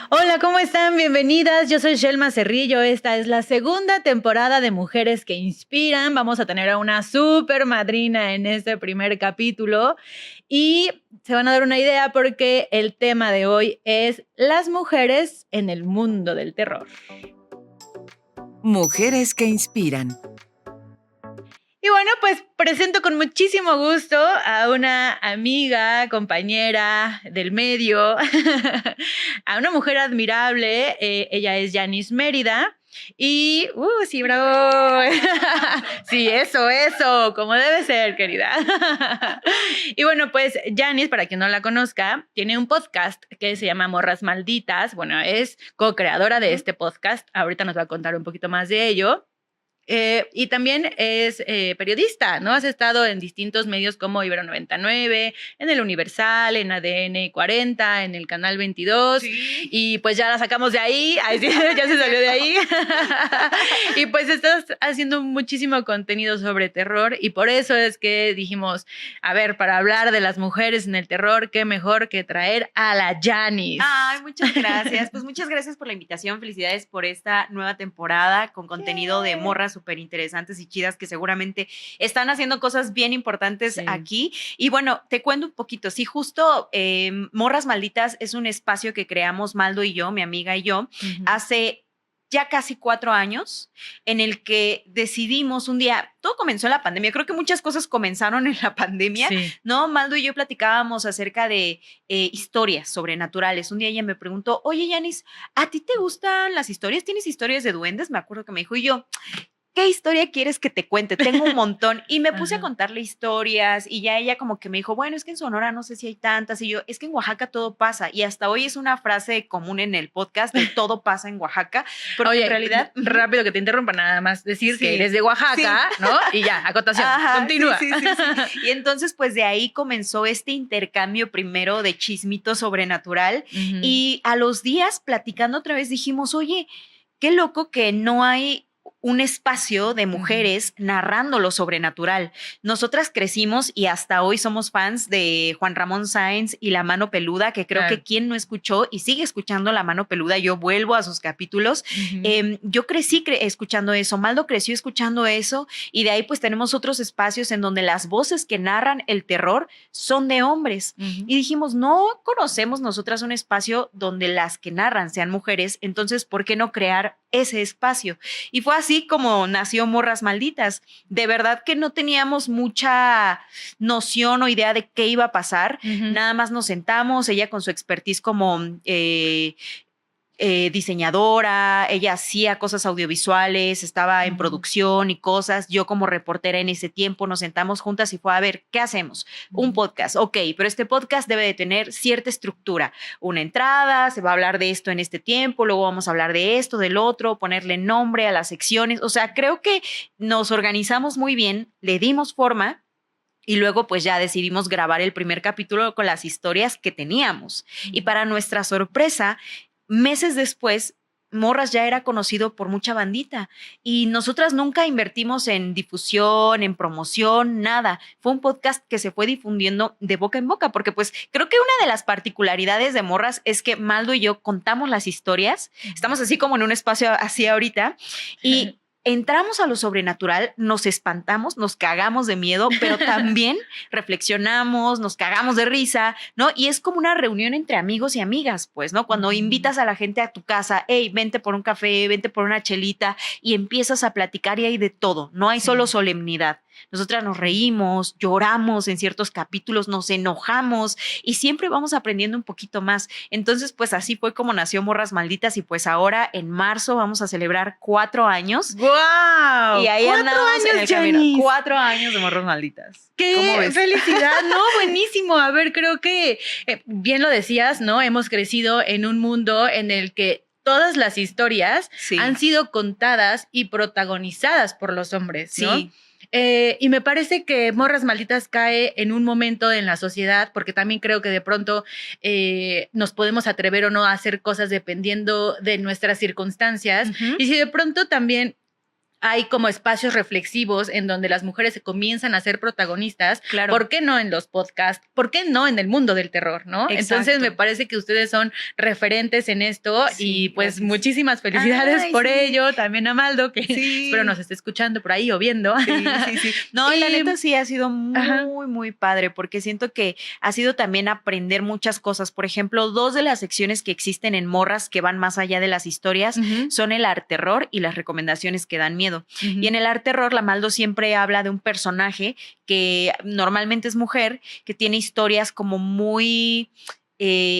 Hola, ¿cómo están? Bienvenidas. Yo soy Shelma Cerrillo. Esta es la segunda temporada de Mujeres que Inspiran. Vamos a tener a una super madrina en este primer capítulo y se van a dar una idea porque el tema de hoy es las mujeres en el mundo del terror. Mujeres que inspiran. Y bueno, pues presento con muchísimo gusto a una amiga, compañera del medio, a una mujer admirable. Ella es Yanis Mérida. Y, sí, bravo. Sí, eso, como debe ser, querida. Y bueno, pues Yanis, para quien no la conozca, tiene un podcast que se llama Morras Malditas. Bueno, es co-creadora de este podcast. Ahorita nos va a contar un poquito más de ello. Y también es periodista, ¿no? Has estado en distintos medios como Ibero 99, en El Universal, en ADN 40, en el Canal 22. Sí. Y pues ya la sacamos de ahí. Ay, sí, ya se salió de ahí. Y pues estás haciendo muchísimo contenido sobre terror y por eso es que dijimos, a ver, para hablar de las mujeres en el terror, qué mejor que traer a la Yanis. Ay, muchas gracias. Pues muchas gracias por la invitación. Felicidades por esta nueva temporada con contenido de morras súper interesantes y chidas que seguramente están haciendo cosas bien importantes aquí. Y bueno, te cuento un poquito. Sí, justo Morras Malditas es un espacio que creamos Maldo y yo, mi amiga y yo, hace ya casi 4 años, en el que decidimos un día, todo comenzó en la pandemia, creo que muchas cosas comenzaron en la pandemia, sí. ¿No? Maldo y yo platicábamos acerca de historias sobrenaturales. Un día ella me preguntó, oye, Yanis, ¿a ti te gustan las historias? ¿Tienes historias de duendes? Me acuerdo que me dijo, y yo, ¿qué historia quieres que te cuente? Tengo un montón. Y me puse a contarle historias y ya ella como que me dijo, bueno, es que en Sonora no sé si hay tantas. Y yo, es que en Oaxaca todo pasa. Y hasta hoy es una frase común en el podcast de todo pasa en Oaxaca. Porque oye, en realidad... rápido que te interrumpa, nada más decir que eres de Oaxaca, ¿no? Y ya, acotación, continúa. Sí. Y entonces pues de ahí comenzó este intercambio primero de chismito sobrenatural y a los días platicando otra vez dijimos, oye, qué loco que no hay un espacio de mujeres narrando lo sobrenatural. Nosotras crecimos y hasta hoy somos fans de Juan Ramón Sáenz y La Mano Peluda, que creo que quien no escuchó y sigue escuchando La Mano Peluda, yo vuelvo a sus capítulos. Yo crecí escuchando eso, Maldo creció escuchando eso y de ahí pues tenemos otros espacios en donde las voces que narran el terror son de hombres. Y dijimos, no conocemos nosotras un espacio donde las que narran sean mujeres, entonces, ¿por qué no crear ese espacio? Y fue así como nació Morras Malditas. De verdad que no teníamos mucha noción o idea de qué iba a pasar. Nada más nos sentamos, ella con su expertise como diseñadora, ella hacía cosas audiovisuales, estaba en producción y cosas. Yo como reportera en ese tiempo nos sentamos juntas y fue a ver, ¿qué hacemos? Un podcast, ok, pero este podcast debe de tener cierta estructura, una entrada, se va a hablar de esto en este tiempo, luego vamos a hablar de esto, del otro, ponerle nombre a las secciones. O sea, creo que nos organizamos muy bien, le dimos forma. Y luego pues ya decidimos grabar el primer capítulo con las historias que teníamos. Y para nuestra sorpresa, meses después, Morras ya era conocido por mucha bandita y nosotras nunca invertimos en difusión, en promoción, nada. Fue un podcast que se fue difundiendo de boca en boca porque pues creo que una de las particularidades de Morras es que Maldo y yo contamos las historias, estamos así como en un espacio así ahorita y entramos a lo sobrenatural, nos espantamos, nos cagamos de miedo, pero también reflexionamos, nos cagamos de risa, ¿no? Y es como una reunión entre amigos y amigas, pues, ¿no? Cuando invitas a la gente a tu casa, hey, vente por un café, vente por una chelita y empiezas a platicar y hay de todo, no hay solo solemnidad. Nosotras nos reímos, lloramos en ciertos capítulos, nos enojamos y siempre vamos aprendiendo un poquito más. Entonces, pues así fue como nació Morras Malditas y pues ahora en marzo vamos a celebrar 4 años. ¡Wow! Y ahí 4 andamos años, en el camino. 4 años de Morras Malditas. ¡Qué felicidad! No, buenísimo. A ver, creo que bien lo decías, ¿no? Hemos crecido en un mundo en el que todas las historias han sido contadas y protagonizadas por los hombres, ¿no? Sí. Y me parece que Morras Malditas cae en un momento en la sociedad, porque también creo que de pronto nos podemos atrever o no a hacer cosas dependiendo de nuestras circunstancias. Y si de pronto también hay como espacios reflexivos en donde las mujeres se comienzan a ser protagonistas. Claro. ¿Por qué no en los podcasts? ¿Por qué no en el mundo del terror, no? Exacto. Entonces me parece que ustedes son referentes en esto y pues gracias. muchísimas felicidades por ello. También a Maldo, que espero nos esté escuchando por ahí o viendo. Sí. No, y la neta sí ha sido muy padre, porque siento que ha sido también aprender muchas cosas. Por ejemplo, 2 de las secciones que existen en Morras que van más allá de las historias son el arte terror y las recomendaciones que dan miedo. Y en el arte terror, la Maldo siempre habla de un personaje que normalmente es mujer, que tiene historias como muy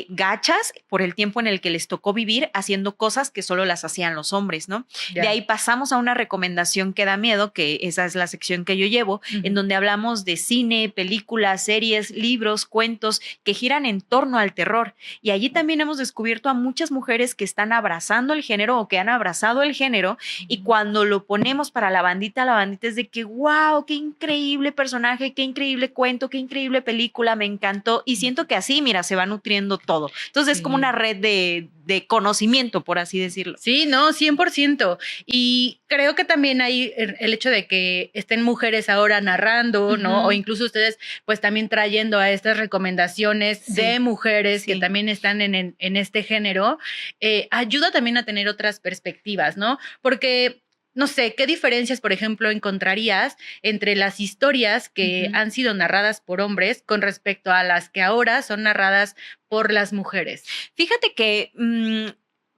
gachas por el tiempo en el que les tocó vivir haciendo cosas que solo las hacían los hombres, ¿no? Yeah. De ahí pasamos a una recomendación que da miedo, que esa es la sección que yo llevo, en donde hablamos de cine, películas, series, libros, cuentos que giran en torno al terror. Y allí también hemos descubierto a muchas mujeres que están abrazando el género o que han abrazado el género, y cuando lo ponemos para la bandita es de que wow, qué increíble personaje, qué increíble cuento, qué increíble película, me encantó. Y siento que así, mira, se va nutriendo todo. Entonces es como una red de conocimiento, por así decirlo. Sí, no, 100%. Y creo que también hay el hecho de que estén mujeres ahora narrando, ¿no? O incluso ustedes pues también trayendo a estas recomendaciones de mujeres que también están en este género, ayuda también a tener otras perspectivas, ¿no? Porque no sé, ¿qué diferencias, por ejemplo, encontrarías entre las historias que han sido narradas por hombres con respecto a las que ahora son narradas por las mujeres? Fíjate que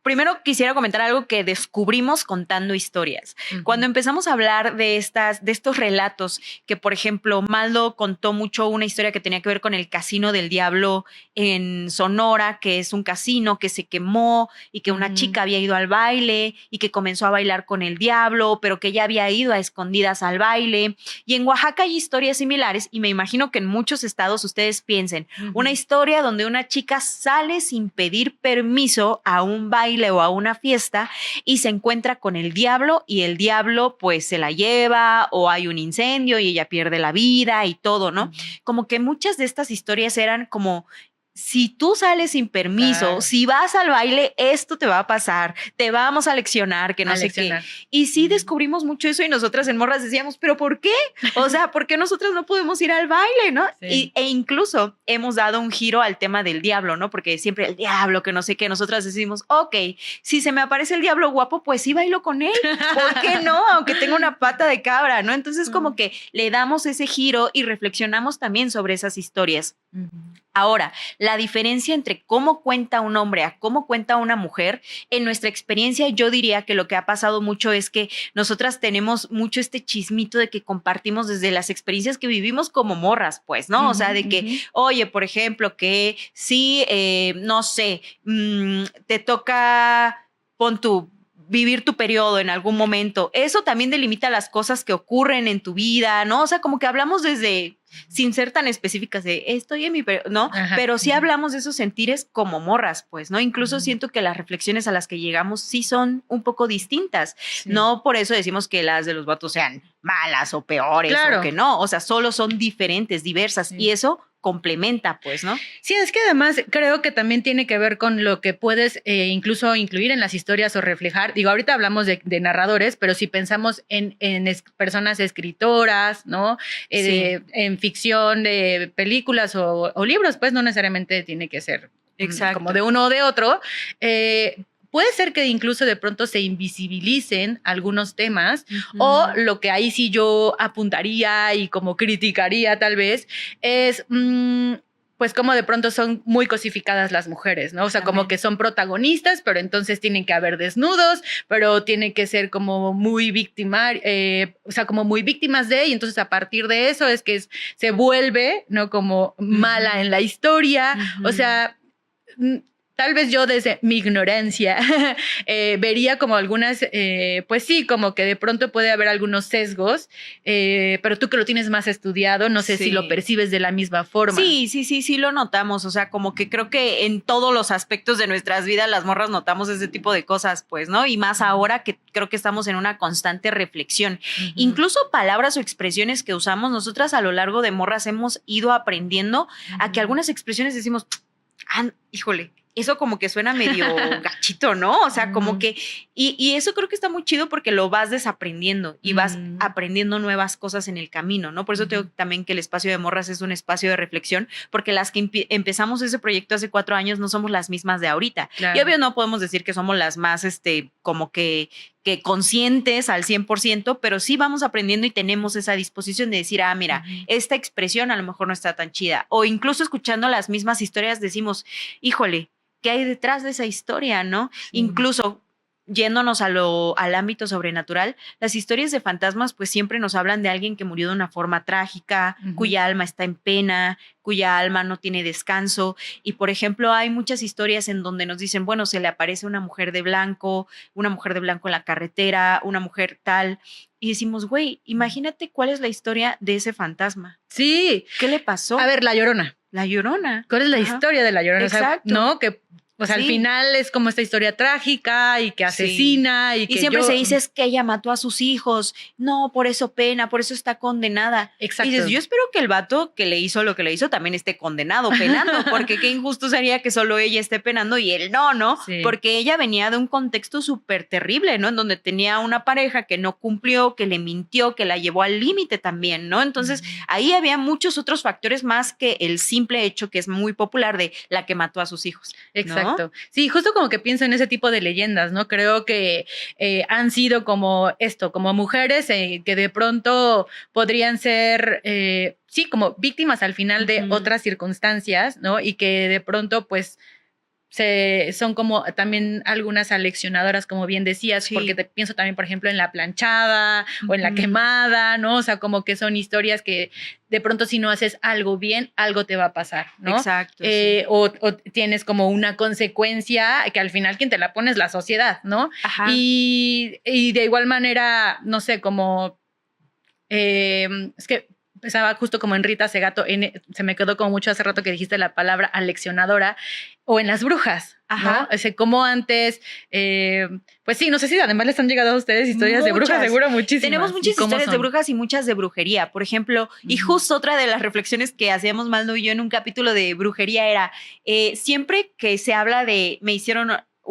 primero quisiera comentar algo que descubrimos contando historias. Cuando empezamos a hablar de estos relatos, que por ejemplo Maldo contó mucho una historia que tenía que ver con el Casino del Diablo en Sonora, que es un casino que se quemó y que una chica había ido al baile y que comenzó a bailar con el diablo, pero que ya había ido a escondidas al baile. Y en Oaxaca hay historias similares, y me imagino que en muchos estados ustedes piensen, una historia donde una chica sale sin pedir permiso a un baile o a una fiesta y se encuentra con el diablo, y el diablo pues se la lleva, o hay un incendio y ella pierde la vida y todo, ¿no? Como que muchas de estas historias eran como, si tú sales sin permiso, si vas al baile, esto te va a pasar, te vamos a leccionar, que no sé qué. Y sí descubrimos mucho eso, y nosotras en Morras decíamos, ¿pero por qué? O sea, ¿por qué nosotras no podemos ir al baile, no? E incluso hemos dado un giro al tema del diablo, ¿no? Porque siempre el diablo, que no sé qué, nosotras decimos, ok, si se me aparece el diablo guapo, pues sí bailo con él. ¿Por qué no? Aunque tenga una pata de cabra, ¿no? Entonces como que le damos ese giro y reflexionamos también sobre esas historias. Ahora, la diferencia entre cómo cuenta un hombre a cómo cuenta una mujer, en nuestra experiencia yo diría que lo que ha pasado mucho es que nosotras tenemos mucho este chismito de que compartimos desde las experiencias que vivimos como morras, pues, ¿no? O sea, de que, oye, por ejemplo, que sí, no sé, te toca, pon tu vivir tu periodo en algún momento, eso también delimita las cosas que ocurren en tu vida, ¿no? O sea, como que hablamos desde, sin ser tan específicas de estoy en mi periodo, ¿no? Pero sí hablamos de esos sentires como morras, pues, ¿no? Incluso siento que las reflexiones a las que llegamos sí son un poco distintas. No por eso decimos que las de los vatos sean malas o peores, o que no, o sea, solo son diferentes, diversas, y eso complementa, pues, ¿no? Sí, es que además creo que también tiene que ver con lo que puedes incluso incluir en las historias o reflejar. Digo, ahorita hablamos de narradores, pero si pensamos en personas escritoras, ¿no? En ficción de películas o libros, pues no necesariamente tiene que ser como de uno o de otro. Puede ser que incluso de pronto se invisibilicen algunos temas, o lo que ahí sí yo apuntaría y como criticaría tal vez es pues como de pronto son muy cosificadas las mujeres, ¿no? O sea, como que son protagonistas, pero entonces tienen que haber desnudos, pero tienen que ser como muy o sea, como muy víctimas de, y entonces a partir de eso es que se vuelve, ¿no? Como mala en la historia, o sea... Tal vez yo desde mi ignorancia vería como algunas, pues sí, como que de pronto puede haber algunos sesgos, pero tú que lo tienes más estudiado, no sé si lo percibes de la misma forma. Sí lo notamos, o sea, como que creo que en todos los aspectos de nuestras vidas las morras notamos ese tipo de cosas, pues, ¿no? Y más ahora que creo que estamos en una constante reflexión. Incluso palabras o expresiones que usamos, nosotras a lo largo de Morras hemos ido aprendiendo a que algunas expresiones decimos, híjole, eso como que suena medio gachito, ¿no? O sea, como que, y eso creo que está muy chido porque lo vas desaprendiendo y vas aprendiendo nuevas cosas en el camino, ¿no? Por eso tengo también que el espacio de morras es un espacio de reflexión, porque las que empezamos ese proyecto hace 4 años no somos las mismas de ahorita. Claro. Y obvio no podemos decir que somos las más, como que conscientes al 100%, pero sí vamos aprendiendo y tenemos esa disposición de decir, mira, esta expresión a lo mejor no está tan chida. O incluso escuchando las mismas historias decimos, híjole, ¿qué hay detrás de esa historia, no? Sí. Incluso yéndonos al ámbito sobrenatural, las historias de fantasmas pues siempre nos hablan de alguien que murió de una forma trágica, cuya alma está en pena, cuya alma no tiene descanso. Y por ejemplo, hay muchas historias en donde nos dicen, bueno, se le aparece una mujer de blanco en la carretera, una mujer tal. Y decimos, güey, imagínate cuál es la historia de ese fantasma. Sí. ¿Qué le pasó? A ver, La Llorona. La Llorona. ¿Cuál es la historia de La Llorona? Exacto. O sea, ¿no? Que, o sea, al final es como esta historia trágica y que asesina y que siempre se dice es que ella mató a sus hijos. No, por eso pena, por eso está condenada. Exacto. Y dices, yo espero que el vato que le hizo lo que le hizo también esté condenado, penando, porque qué injusto sería que solo ella esté penando y él no, ¿no? Sí. Porque ella venía de un contexto súper terrible, ¿no? En donde tenía una pareja que no cumplió, que le mintió, que la llevó al límite también, ¿no? Entonces, ahí había muchos otros factores más que el simple hecho que es muy popular de la que mató a sus hijos, ¿no? Exacto. Sí, justo como que pienso en ese tipo de leyendas, ¿no? Creo que han sido como esto, como mujeres que de pronto podrían ser, sí, como víctimas al final de otras circunstancias, ¿no? Y que de pronto, pues, son como también algunas aleccionadoras, como bien decías, porque te pienso también, por ejemplo, en La Planchada o en La Quemada, ¿no? O sea, como que son historias que de pronto si no haces algo bien, algo te va a pasar, ¿no? Exacto. O tienes como una consecuencia que al final quien te la pone es la sociedad, ¿no? Ajá. Y de igual manera, no sé, como es que pensaba justo como en Rita Segato, se me quedó como mucho hace rato que dijiste la palabra aleccionadora, o en Las Brujas, ¿no? O sea, como antes, pues sí, no sé si además les han llegado a ustedes historias de brujas, seguro muchísimas. Tenemos muchas historias de brujas y muchas de brujería, por ejemplo, y justo otra de las reflexiones que hacíamos Maldo y yo en un capítulo de brujería era, siempre que se habla de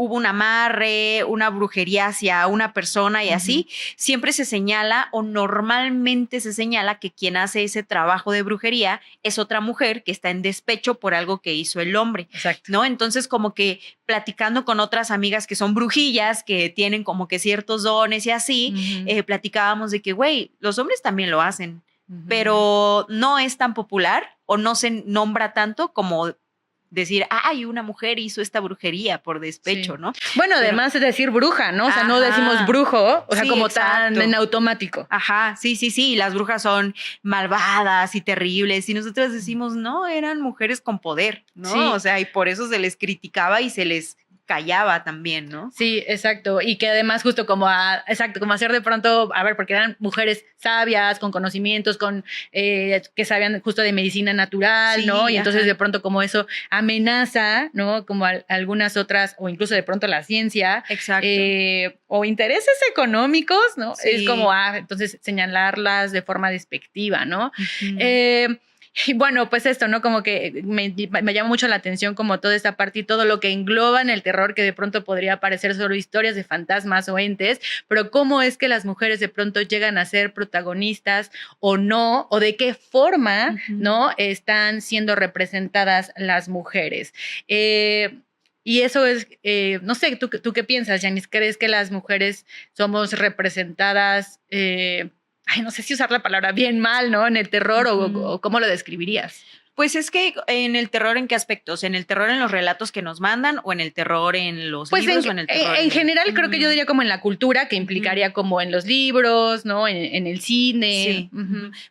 hubo un amarre, una brujería hacia una persona y así, siempre se señala o normalmente se señala que quien hace ese trabajo de brujería es otra mujer que está en despecho por algo que hizo el hombre. Exacto. ¿No? Entonces, como que platicando con otras amigas que son brujillas, que tienen como que ciertos dones y así, platicábamos de que, güey, los hombres también lo hacen, pero no es tan popular o no se nombra tanto como decir, ay, una mujer hizo esta brujería por despecho, ¿no? Bueno, además es decir bruja, ¿no? O sea, no decimos brujo, o sea, como tan en automático. Ajá, sí, y las brujas son malvadas y terribles y nosotros decimos, no, eran mujeres con poder, ¿no? Sí. O sea, y por eso se les criticaba y se les callaba también, ¿no? Sí, exacto. Y que además justo como hacer de pronto, a ver, porque eran mujeres sabias, con conocimientos, que sabían justo de medicina natural, ¿no? Y entonces de pronto como eso amenaza, ¿no? Como algunas otras, o incluso de pronto la ciencia. Exacto. O intereses económicos, ¿no? Sí. Es como, entonces señalarlas de forma despectiva, ¿no? Y bueno, pues esto, ¿no? Como que me llama mucho la atención como toda esta parte y todo lo que engloba en el terror, que de pronto podría parecer solo historias de fantasmas o entes, pero cómo es que las mujeres de pronto llegan a ser protagonistas o no, o de qué forma, ¿no? Están siendo representadas las mujeres. Y eso es, no sé, ¿tú qué piensas, Janice? ¿Crees que las mujeres somos representadas no sé si usar la palabra bien mal, ¿no? En el terror o ¿cómo lo describirías? Pues es que en el terror, ¿en qué aspectos? ¿En el terror en los relatos que nos mandan o en el terror en los libros o en el terror? En general creo que yo diría como en la cultura, que implicaría como en los libros, ¿no? En el cine. Sí.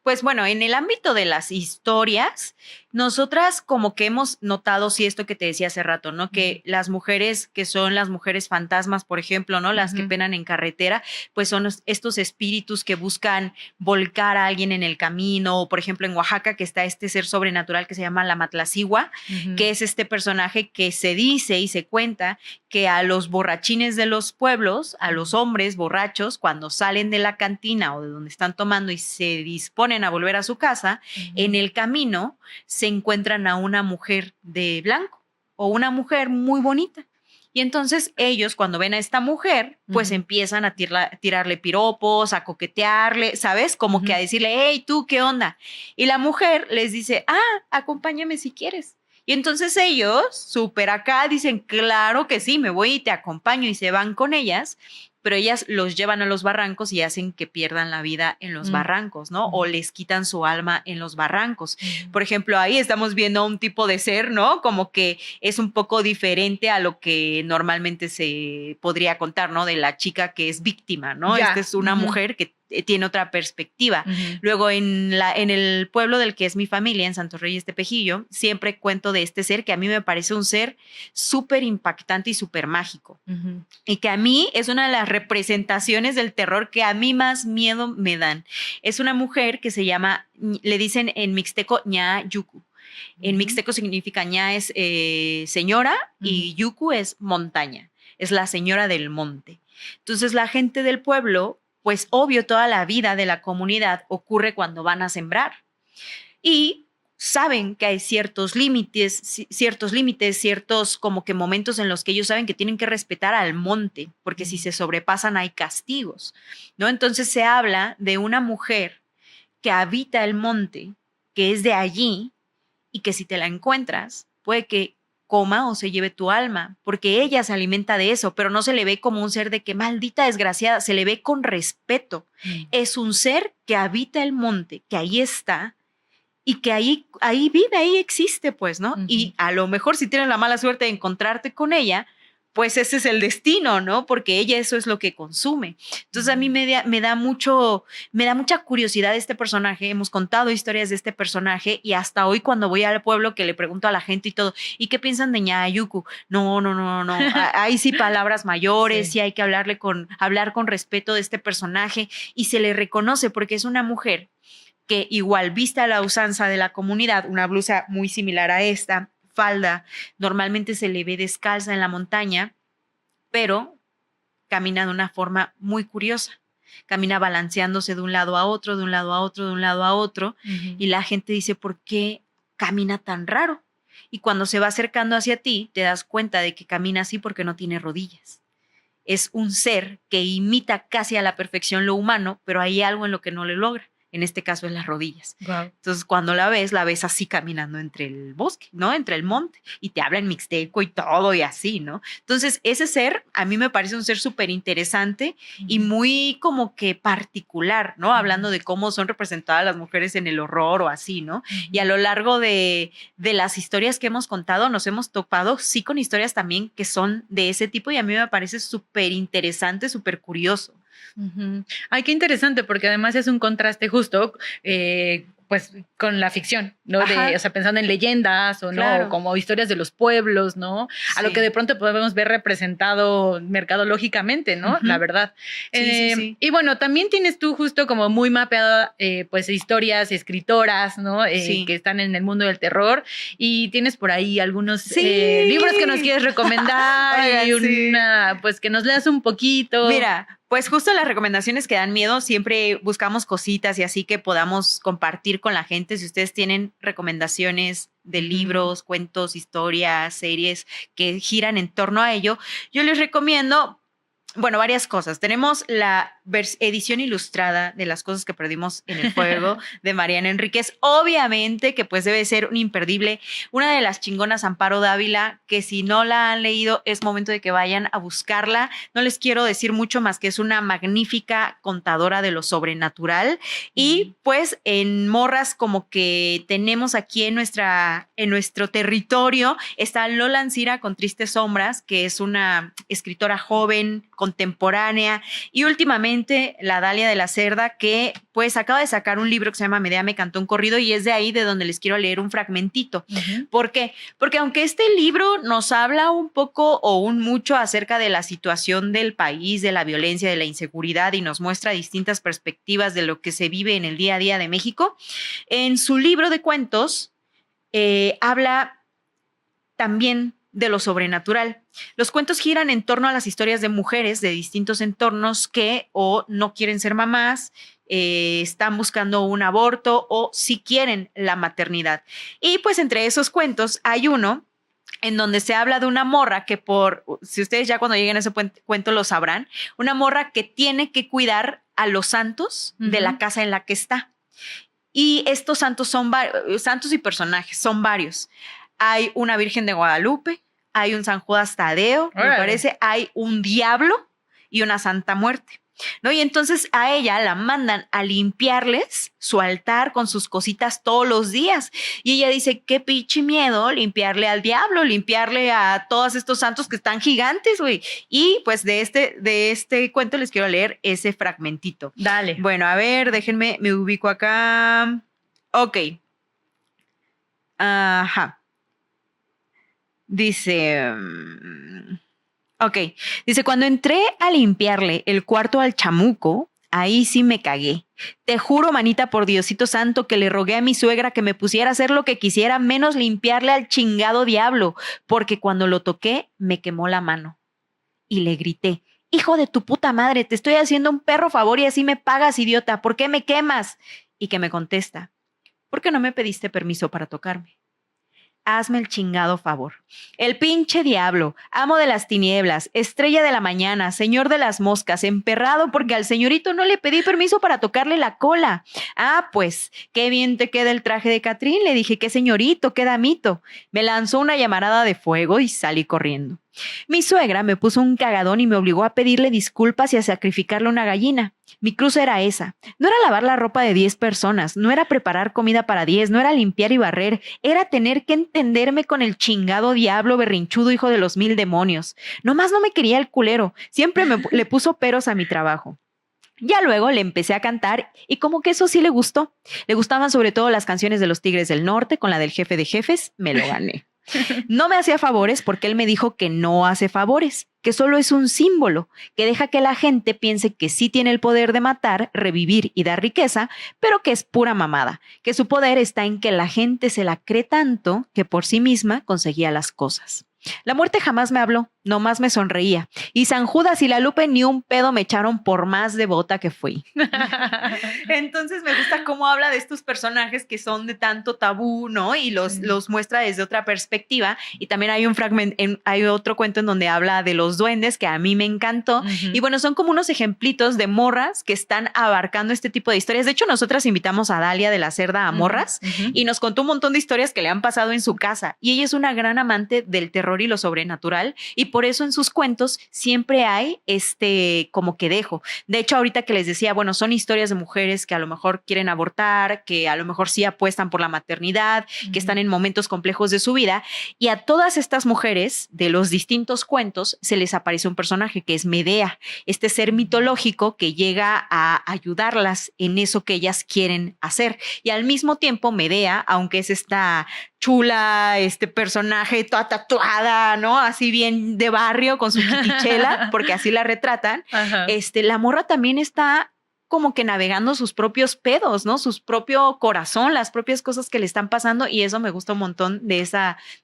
Pues bueno, en el ámbito de las historias, nosotras como que hemos notado, sí, esto que te decía hace rato, ¿no? Que las mujeres que son las mujeres fantasmas, por ejemplo, ¿no? Las que penan en carretera, pues son estos espíritus que buscan volcar a alguien en el camino. O por ejemplo, en Oaxaca, que está este ser sobrenatural que se llama la Matlacigua, que es este personaje que se dice y se cuenta que a los borrachines de los pueblos, a los hombres borrachos, cuando salen de la cantina o de donde están tomando y se disponen a volver a su casa, en el camino se encuentran a una mujer de blanco. o una mujer muy bonita. Y entonces ellos, cuando ven a esta mujer, pues empiezan a tirarle piropos, a coquetearle, ¿sabes? Como que a decirle, hey, ¿tú qué onda? Y la mujer les dice, acompáñame si quieres. Y entonces ellos, súper acá, dicen, claro que sí, me voy y te acompaño, y se van con ellas, pero ellas los llevan a los barrancos y hacen que pierdan la vida en los barrancos, ¿no? O les quitan su alma en los barrancos. Por ejemplo, ahí estamos viendo un tipo de ser, ¿no? Como que es un poco diferente a lo que normalmente se podría contar, ¿no? De la chica que es víctima, ¿no? Esta es una mujer que tiene otra perspectiva. Luego en el pueblo del que es mi familia, en Santos Reyes Tepejillo, siempre cuento de este ser que a mí me parece un ser súper impactante y súper mágico. Y que a mí es una de las representaciones del terror que a mí más miedo me dan. Es una mujer que se llama, le dicen en mixteco, ña yuku. En mixteco significa ña es señora y yuku es montaña. Es la señora del monte. Entonces la gente del pueblo, pues obvio, toda la vida de la comunidad ocurre cuando van a sembrar. Y saben que hay ciertos límites, ciertos como que momentos en los que ellos saben que tienen que respetar al monte, porque si se sobrepasan hay castigos, ¿no? Entonces se habla de una mujer que habita el monte, que es de allí, y que si te la encuentras, puede que coma o se lleve tu alma, porque ella se alimenta de eso, pero no se le ve como un ser de que maldita desgraciada, se le ve con respeto. Es un ser que habita el monte, que ahí está y que ahí vive, ahí existe, pues, ¿no? Y a lo mejor si tienes la mala suerte de encontrarte con ella, pues ese es el destino, ¿no? Porque ella eso es lo que consume. Entonces a mí me da mucha curiosidad este personaje. Hemos contado historias de este personaje y hasta hoy cuando voy al pueblo que le pregunto a la gente y todo, ¿y qué piensan de Ñayuku? No. Hay sí palabras mayores, sí hay que hablar con respeto de este personaje y se le reconoce porque es una mujer que igual vista a la usanza de la comunidad, una blusa muy similar a esta, falda, normalmente se le ve descalza en la montaña, pero camina de una forma muy curiosa. Camina balanceándose de un lado a otro, de un lado a otro, de un lado a otro, y la gente dice, ¿por qué camina tan raro? Y cuando se va acercando hacia ti, te das cuenta de que camina así porque no tiene rodillas. Es un ser que imita casi a la perfección lo humano, pero hay algo en lo que no le logra. En este caso en las rodillas. Wow. Entonces, cuando la ves así caminando entre el bosque, ¿no? Entre el monte, y te habla en mixteco y todo y así, ¿no? Entonces, ese ser a mí me parece un ser súper interesante y muy como que particular, ¿no? Hablando de cómo son representadas las mujeres en el horror o así, ¿no? Y a lo largo de las historias que hemos contado, nos hemos topado, sí, con historias también que son de ese tipo y a mí me parece súper interesante, súper curioso. Ay, qué interesante, porque además es un contraste justo, pues con la ficción, ¿no? O sea, pensando en leyendas o claro. No, como historias de los pueblos, ¿no? Sí. A lo que de pronto podemos ver representado mercadológicamente, ¿no? La verdad. Sí. Y bueno, también tienes tú justo como muy mapeado, pues, historias, escritoras, ¿no? Que están en el mundo del terror y tienes por ahí algunos libros que nos quieres recomendar. Oigan, y pues que nos leas un poquito. Mira, pues justo las recomendaciones que dan miedo, siempre buscamos cositas y así que podamos compartir con la gente. Si ustedes tienen recomendaciones de libros, cuentos, historias, series que giran en torno a ello, yo les recomiendo, bueno, varias cosas. Tenemos la edición ilustrada de Las cosas que perdimos en el fuego de Mariana Enríquez. Obviamente que pues debe ser un imperdible. Una de las chingonas, Amparo Dávila, que si no la han leído es momento de que vayan a buscarla. No les quiero decir mucho más que es una magnífica contadora de lo sobrenatural. Y pues en morras como que tenemos aquí en nuestro territorio está Lola Ancira con Tristes Sombras, que es una escritora joven, contemporánea, y últimamente la Dalia de la Cerda, que pues acaba de sacar un libro que se llama Medea me cantó un corrido y es de ahí de donde les quiero leer un fragmentito. ¿Por qué? Porque aunque este libro nos habla un poco o un mucho acerca de la situación del país, de la violencia, de la inseguridad y nos muestra distintas perspectivas de lo que se vive en el día a día de México, en su libro de cuentos habla también de lo sobrenatural. Los cuentos giran en torno a las historias de mujeres de distintos entornos que o no quieren ser mamás, están buscando un aborto o si quieren la maternidad. Y pues entre esos cuentos hay uno en donde se habla de una morra que si ustedes ya cuando lleguen a ese cuento lo sabrán, una morra que tiene que cuidar a los santos de la casa en la que está. Y estos santos son santos y personajes, son varios. Hay una Virgen de Guadalupe, hay un San Judas Tadeo, me parece, hay un diablo y una Santa Muerte, ¿no? Y entonces a ella la mandan a limpiarles su altar con sus cositas todos los días. Y ella dice, qué pinche miedo limpiarle al diablo, limpiarle a todos estos santos que están gigantes, güey. Y pues de este cuento les quiero leer ese fragmentito. Dale. Bueno, a ver, déjenme, me ubico acá. Ok. Ajá. Dice... Ok, dice, cuando entré a limpiarle el cuarto al chamuco, ahí sí me cagué. Te juro, manita, por Diosito Santo, que le rogué a mi suegra que me pusiera a hacer lo que quisiera, menos limpiarle al chingado diablo, porque cuando lo toqué, me quemó la mano. Y le grité, hijo de tu puta madre, te estoy haciendo un perro favor y así me pagas, idiota, ¿por qué me quemas? Y que me contesta, ¿por qué no me pediste permiso para tocarme? Hazme el chingado favor. El pinche diablo, amo de las tinieblas, estrella de la mañana, señor de las moscas, emperrado porque al señorito no le pedí permiso para tocarle la cola. Ah, pues, qué bien te queda el traje de Catrín, le dije, qué señorito, qué damito. Me lanzó una llamarada de fuego y salí corriendo. Mi suegra me puso un cagadón y me obligó a pedirle disculpas y a sacrificarle una gallina. Mi cruz era esa. No era lavar la ropa de 10 personas, no era preparar comida para 10, no era limpiar y barrer, era tener que entenderme con el chingado diablo berrinchudo hijo de los 1000 demonios. Nomás no me quería el culero, siempre le puso peros a mi trabajo. Ya luego le empecé a cantar y como que eso sí le gustó. Le gustaban sobre todo las canciones de los Tigres del Norte, con la del Jefe de Jefes, me lo gané. No me hacía favores porque él me dijo que no hace favores, que solo es un símbolo, que deja que la gente piense que sí tiene el poder de matar, revivir y dar riqueza, pero que es pura mamada, que su poder está en que la gente se la cree tanto que por sí misma conseguía las cosas. La muerte jamás me habló, nomás me sonreía. Y San Judas y la Lupe ni un pedo me echaron por más devota que fui. Entonces me gusta cómo habla de estos personajes que son de tanto tabú, ¿no? Y los muestra desde otra perspectiva. Y también hay un fragmento, hay otro cuento en donde habla de los duendes que a mí me encantó. Y bueno, son como unos ejemplitos de morras que están abarcando este tipo de historias. De hecho, nosotras invitamos a Dalia de la Cerda a Morras y nos contó un montón de historias que le han pasado en su casa. Y ella es una gran amante del terror y lo sobrenatural. Y por eso en sus cuentos siempre hay como que dejo. De hecho, ahorita que les decía, bueno, son historias de mujeres que a lo mejor quieren abortar, que a lo mejor sí apuestan por la maternidad, que están en momentos complejos de su vida. Y a todas estas mujeres de los distintos cuentos se les aparece un personaje que es Medea, este ser mitológico que llega a ayudarlas en eso que ellas quieren hacer. Y al mismo tiempo Medea, aunque es esta chula, personaje toda tatuada, ¿no? Así bien de barrio con su kitichela, porque así la retratan. La morra también está como que navegando sus propios pedos, ¿no? Su propio corazón, las propias cosas que le están pasando, y eso me gusta un montón de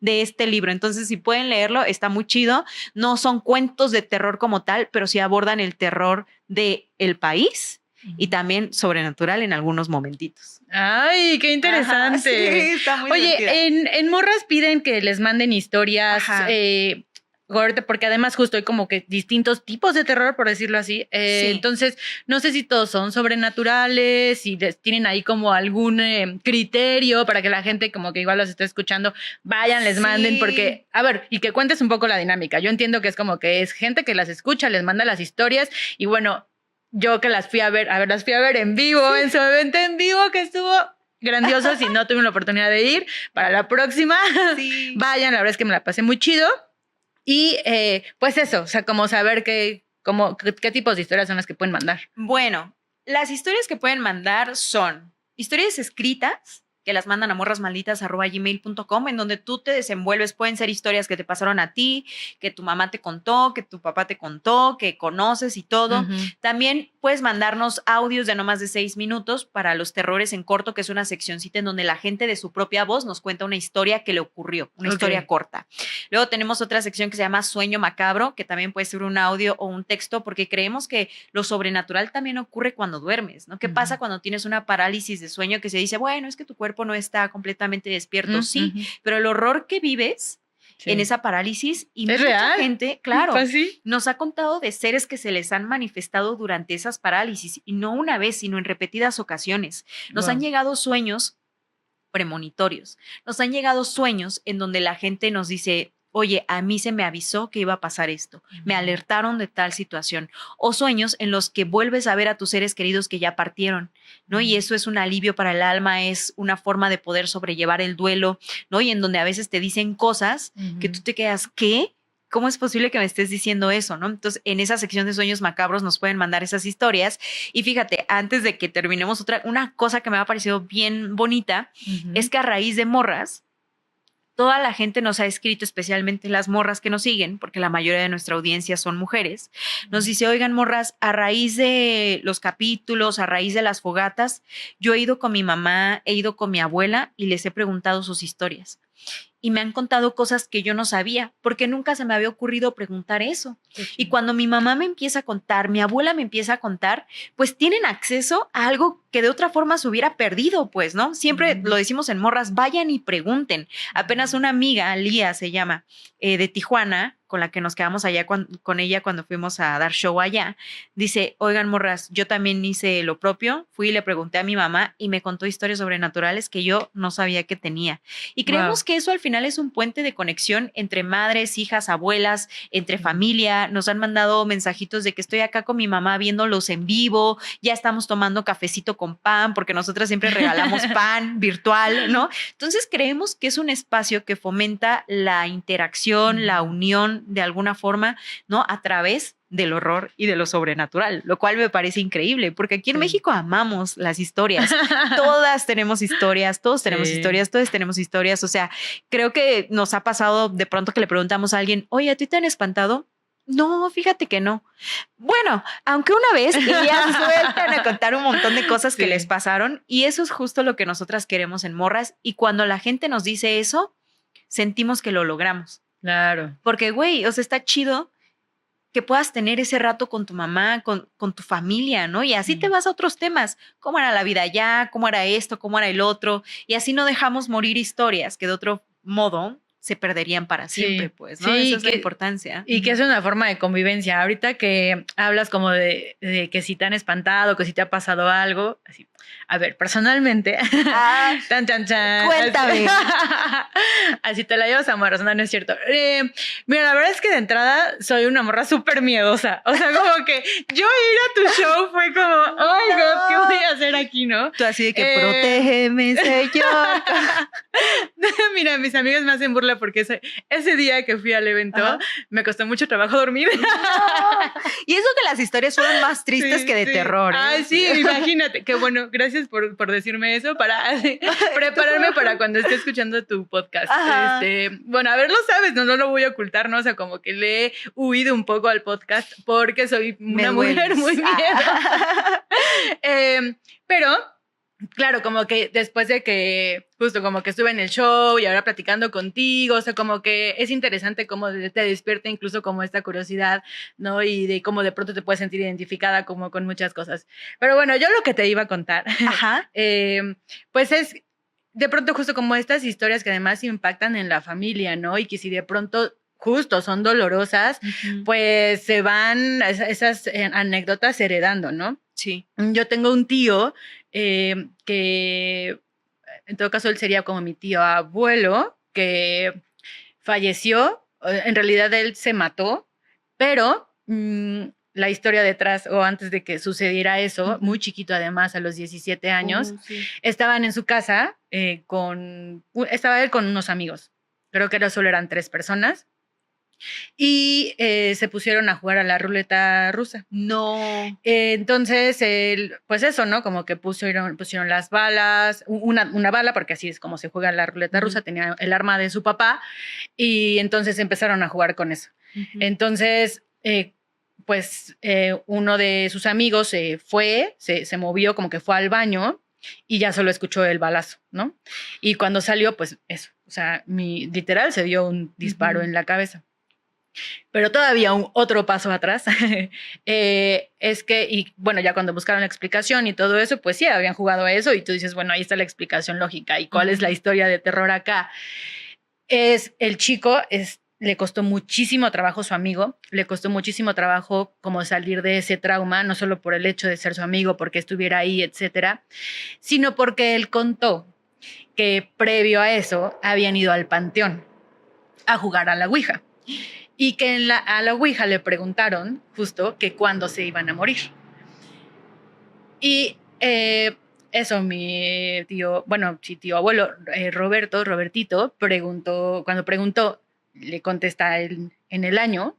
este libro. Entonces, si pueden leerlo, está muy chido. No son cuentos de terror como tal, pero sí abordan el terror del país y también sobrenatural en algunos momentitos. ¡Ay, qué interesante! Ajá, sí, está muy Oye, en Morras piden que les manden historias, porque además justo hay como que distintos tipos de terror, por decirlo así. Sí. Entonces, no sé si todos son sobrenaturales, si tienen ahí como algún criterio para que la gente como que igual los esté escuchando, vayan, les manden, porque, a ver, y que cuentes un poco la dinámica. Yo entiendo que es como que es gente que las escucha, les manda las historias y bueno, yo que las fui a ver en vivo, en su evento en vivo, que estuvo grandioso. Si no tuve la oportunidad de ir, para la próxima, vayan, la verdad es que me la pasé muy chido. Y pues eso, o sea, como saber qué tipos de historias son las que pueden mandar. Bueno, las historias que pueden mandar son historias escritas, que las mandan a morrasmalditas@gmail.com, en donde tú te desenvuelves. Pueden ser historias que te pasaron a ti, que tu mamá te contó, que tu papá te contó, que conoces y todo. También puedes mandarnos audios de no más de 6 minutos para los terrores en corto, que es una seccioncita en donde la gente de su propia voz nos cuenta una historia que le ocurrió, una historia corta. Luego tenemos otra sección que se llama Sueño Macabro, que también puede ser un audio o un texto, porque creemos que lo sobrenatural también ocurre cuando duermes, ¿no? ¿Qué pasa cuando tienes una parálisis de sueño que se dice, bueno, es que tu cuerpo no está completamente despierto? Sí, pero el horror que vives en esa parálisis y ¿Es mucha real? gente, claro, Pues sí. nos ha contado de seres que se les han manifestado durante esas parálisis y no una vez, sino en repetidas ocasiones. Nos han Wow. llegado sueños premonitorios. Nos han llegado sueños en donde la gente nos dice, oye, a mí se me avisó que iba a pasar esto, me alertaron de tal situación. O sueños en los que vuelves a ver a tus seres queridos que ya partieron, ¿no? Y eso es un alivio para el alma, es una forma de poder sobrellevar el duelo, ¿no? Y en donde a veces te dicen cosas que tú te quedas, ¿qué? ¿Cómo es posible que me estés diciendo eso, no? Entonces, en esa sección de sueños macabros nos pueden mandar esas historias. Y fíjate, antes de que terminemos, una cosa que me ha parecido bien bonita es que a raíz de morras, toda la gente nos ha escrito, especialmente las morras que nos siguen, porque la mayoría de nuestra audiencia son mujeres, nos dice, oigan, morras, a raíz de los capítulos, a raíz de las fogatas, yo he ido con mi mamá, he ido con mi abuela y les he preguntado sus historias. Y me han contado cosas que yo no sabía, porque nunca se me había ocurrido preguntar eso. Y cuando mi mamá me empieza a contar, mi abuela me empieza a contar, pues tienen acceso a algo que de otra forma se hubiera perdido, pues, ¿no? Siempre lo decimos en morras, vayan y pregunten. Apenas una amiga, Lía se llama, de Tijuana, con la que nos quedamos allá con ella cuando fuimos a dar show allá, dice, oigan, morras, yo también hice lo propio, fui y le pregunté a mi mamá y me contó historias sobrenaturales que yo no sabía que tenía. Y creemos que eso al final es un puente de conexión entre madres, hijas, abuelas, entre familia. Nos han mandado mensajitos de que estoy acá con mi mamá viéndolos en vivo, ya estamos tomando cafecito con pan, porque nosotras siempre regalamos pan virtual, ¿no? Entonces creemos que es un espacio que fomenta la interacción, la unión de alguna forma, ¿no? A través del horror y de lo sobrenatural, lo cual me parece increíble, porque aquí en México amamos las historias. Todas tenemos historias, todos tenemos historias, todos tenemos historias. O sea, creo que nos ha pasado de pronto que le preguntamos a alguien, oye, ¿a ti te han espantado? No, fíjate que no. Bueno, aunque una vez ellas sueltan a contar un montón de cosas que les pasaron y eso es justo lo que nosotras queremos en Morras y cuando la gente nos dice eso, sentimos que lo logramos. Claro. Porque, güey, o sea, está chido que puedas tener ese rato con tu mamá, con tu familia, ¿no? Y así te vas a otros temas. ¿Cómo era la vida allá? ¿Cómo era esto? ¿Cómo era el otro? Y así no dejamos morir historias que de otro modo se perderían para siempre, pues, ¿no? Sí, esa es la importancia. Y que es una forma de convivencia. Ahorita que hablas como de que si te han espantado, que si te ha pasado algo, así. A ver, personalmente, tan, chan, chan. Cuéntame. Así te la llevas a morras, no es cierto. Mira, la verdad es que de entrada soy una morra súper miedosa. O sea, como que yo ir a tu show fue como, oh my God, ¿qué voy a hacer aquí, no? Tú así de que protégeme, señor. Mira, mis amigas me hacen burla porque ese día que fui al evento me costó mucho trabajo dormir. No. Y eso que las historias fueron más tristes que de terror. Ay, sí, imagínate. Qué bueno, gracias por decirme eso para prepararme para cuando esté escuchando tu podcast. Bueno, a ver, lo sabes, no lo voy a ocultar, ¿no? O sea, como que le he huido un poco al podcast porque soy una mujer muy miedosa. Pero claro, como que después de que justo como que estuve en el show y ahora platicando contigo, o sea, como que es interesante cómo te despierta incluso como esta curiosidad, ¿no? Y de cómo de pronto te puedes sentir identificada como con muchas cosas. Pero bueno, yo lo que te iba a contar, pues es de pronto justo como estas historias que además impactan en la familia, ¿no? Y que si de pronto justo son dolorosas, pues se van esas anécdotas heredando, ¿no? Sí. Yo tengo un tío que en todo caso él sería como mi tío abuelo, que falleció, en realidad él se mató, pero la historia detrás o antes de que sucediera eso, muy chiquito además, a los 17 años, estaban en su casa estaba él con unos amigos, creo que solo eran 3 personas. Y se pusieron a jugar a la ruleta rusa. No. Entonces, pues eso, ¿no? Como que pusieron las balas, una bala, porque así es como se juega la ruleta rusa, tenía el arma de su papá, y entonces empezaron a jugar con eso. Entonces, pues uno de sus amigos se movió, como que fue al baño, y ya solo escuchó el balazo, ¿no? Y cuando salió, pues eso, o sea, literal se dio un disparo en la cabeza. Pero todavía otro paso atrás es que, y bueno, ya cuando buscaron la explicación y todo eso, pues sí, habían jugado a eso y tú dices, bueno, ahí está la explicación lógica y cuál es la historia de terror acá. es el chico, le costó muchísimo trabajo a su amigo, le costó muchísimo trabajo como salir de ese trauma, no solo por el hecho de ser su amigo, porque estuviera ahí, etcétera, sino porque él contó que previo a eso habían ido al panteón a jugar a la Ouija y que a la Ouija le preguntaron justo que cuándo se iban a morir. Y eso, mi tío, bueno, sí, tío abuelo, Robertito, cuando preguntó, le contesta en el año